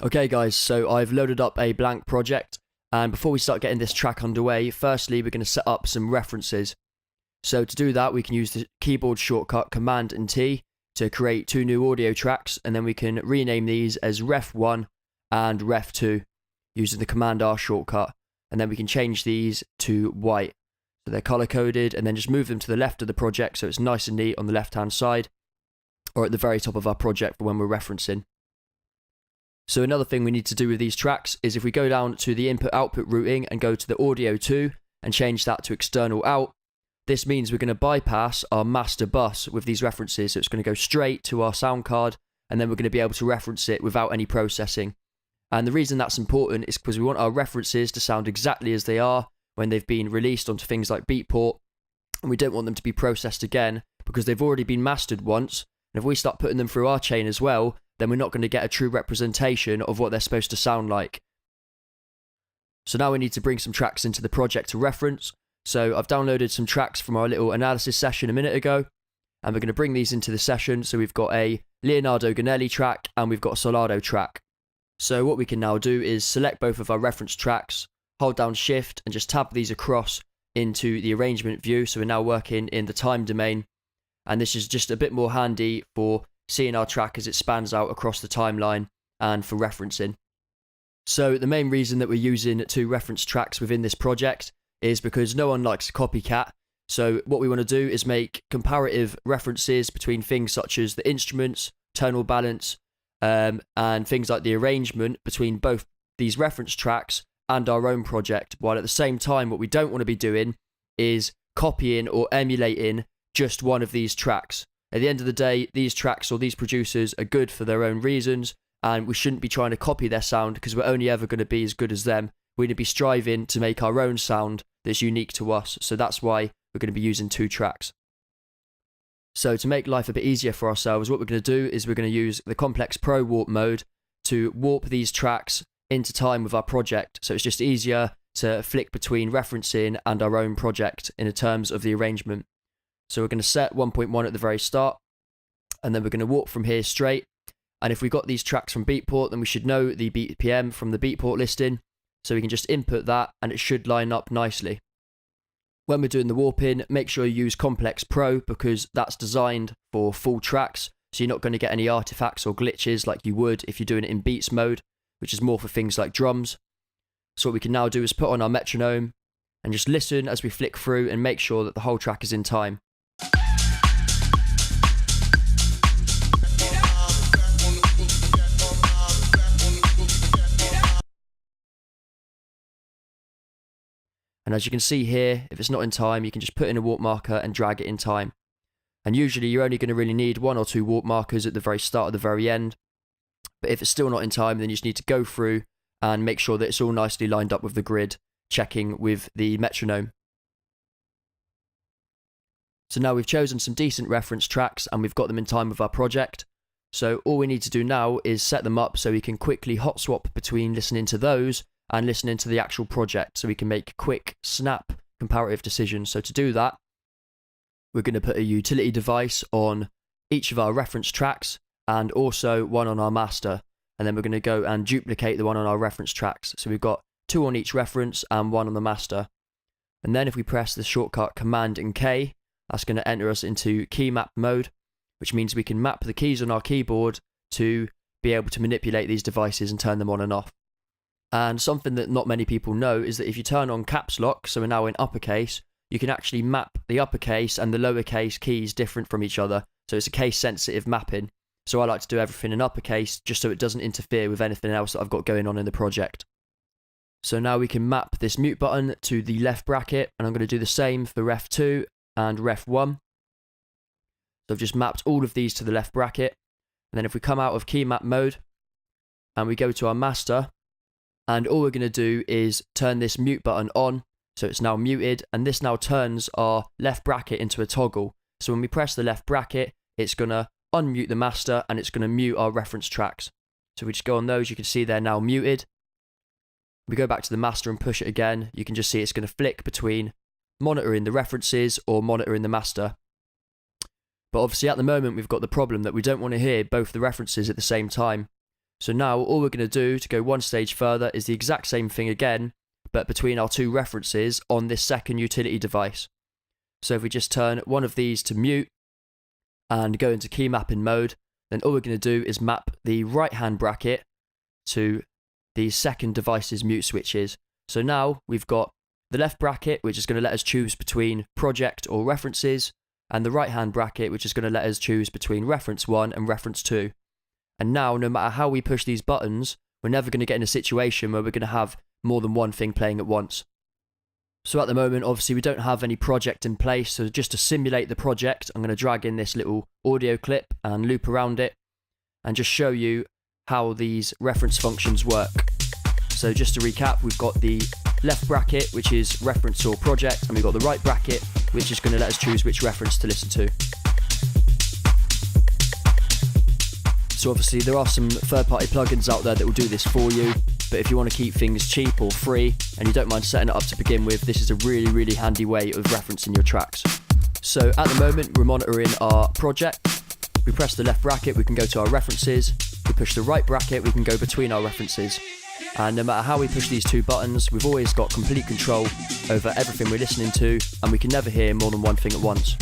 Okay guys, so I've loaded up a blank project, and before we start getting this track underway, firstly we're going to set up some references. So to do that, we can use the keyboard shortcut Command and T to create two new audio tracks, and then we can rename these as Ref1 and Ref2 using the Command R shortcut, and then we can change these to white. So they're color coded, and then just move them to the left of the project so it's nice and neat on the left hand side, or at the very top of our project for when we're referencing. So another thing we need to do with these tracks is if we go down to the input-output routing and go to the audio 2 and change that to external out, this means we're going to bypass our master bus with these references. So it's going to go straight to our sound card, and then we're going to be able to reference it without any processing. And the reason that's important is because we want our references to sound exactly as they are when they've been released onto things like Beatport, and we don't want them to be processed again because they've already been mastered once. And if we start putting them through our chain as well, then we're not going to get a true representation of what they're supposed to sound like. So now we need to bring some tracks into the project to reference. So I've downloaded some tracks from our little analysis session a minute ago, and we're going to bring these into the session. So we've got a Leonardo Ganelli track and we've got a Solardo track. So what we can now do is select both of our reference tracks, hold down Shift and just tab these across into the arrangement view. So we're now working in the time domain, and this is just a bit more handy for seeing our track as it spans out across the timeline and for referencing. So the main reason that we're using two reference tracks within this project is because no one likes a copycat. So what we want to do is make comparative references between things such as the instruments, tonal balance, and things like the arrangement between both these reference tracks and our own project, while at the same time what we don't want to be doing is copying or emulating just one of these tracks. At the end of the day, these tracks or these producers are good for their own reasons, and we shouldn't be trying to copy their sound because we're only ever going to be as good as them. We're going to be striving to make our own sound that's unique to us, so that's why we're going to be using two tracks. So to make life a bit easier for ourselves, what we're going to do is we're going to use the Complex Pro warp mode to warp these tracks into time with our project, so it's just easier to flick between referencing and our own project in terms of the arrangement. So we're going to set 1.1 at the very start, and then we're going to warp from here straight. And if we got these tracks from Beatport, then we should know the BPM from the Beatport listing, so we can just input that and it should line up nicely. When we're doing the warping, make sure you use Complex Pro because that's designed for full tracks, so you're not going to get any artifacts or glitches like you would if you're doing it in Beats mode, which is more for things like drums. So what we can now do is put on our metronome and just listen as we flick through and make sure that the whole track is in time. And as you can see here, if it's not in time, you can just put in a warp marker and drag it in time. And usually you're only going to really need one or two warp markers at the very start or the very end. But if it's still not in time, then you just need to go through and make sure that it's all nicely lined up with the grid, checking with the metronome. So now we've chosen some decent reference tracks and we've got them in time with our project. So all we need to do now is set them up so we can quickly hot swap between listening to those and listening to the actual project, so we can make quick, snap, comparative decisions. So to do that, we're going to put a utility device on each of our reference tracks and also one on our master. And then we're going to go and duplicate the one on our reference tracks. So we've got two on each reference and one on the master. And then if we press the shortcut Command and K, that's going to enter us into key map mode, which means we can map the keys on our keyboard to be able to manipulate these devices and turn them on and off. And something that not many people know is that if you turn on caps lock, so we're now in uppercase, you can actually map the uppercase and the lowercase keys different from each other. So it's a case sensitive mapping. So I like to do everything in uppercase just so it doesn't interfere with anything else that I've got going on in the project. So now we can map this mute button to the left bracket, and I'm going to do the same for Ref 2 and Ref 1. So I've just mapped all of these to the left bracket. And then if we come out of key map mode and we go to our master, and all we're going to do is turn this mute button on, so it's now muted, and this now turns our left bracket into a toggle. So when we press the left bracket, it's going to unmute the master and it's going to mute our reference tracks. So if we just go on those, you can see they're now muted. We go back to the master and push it again, you can just see it's going to flick between monitoring the references or monitoring the master. But obviously at the moment we've got the problem that we don't want to hear both the references at the same time. So now all we're going to do to go one stage further is the exact same thing again, but between our two references on this second utility device. So if we just turn one of these to mute and go into key mapping mode, then all we're going to do is map the right hand bracket to the second device's mute switches. So now we've got the left bracket, which is going to let us choose between project or references, and the right hand bracket, which is going to let us choose between reference 1 and reference 2. And now, no matter how we push these buttons, we're never going to get in a situation where we're going to have more than one thing playing at once. So at the moment, obviously, we don't have any project in place, so just to simulate the project, I'm going to drag in this little audio clip and loop around it, and just show you how these reference functions work. So just to recap, we've got the left bracket, which is reference or project, and we've got the right bracket, which is going to let us choose which reference to listen to. So obviously there are some third-party plugins out there that will do this for you, but if you want to keep things cheap or free, and you don't mind setting it up to begin with, this is a really, really handy way of referencing your tracks. So at the moment, we're monitoring our project. We press the left bracket, we can go to our references. We push the right bracket, we can go between our references. And no matter how we push these two buttons, we've always got complete control over everything we're listening to, and we can never hear more than one thing at once.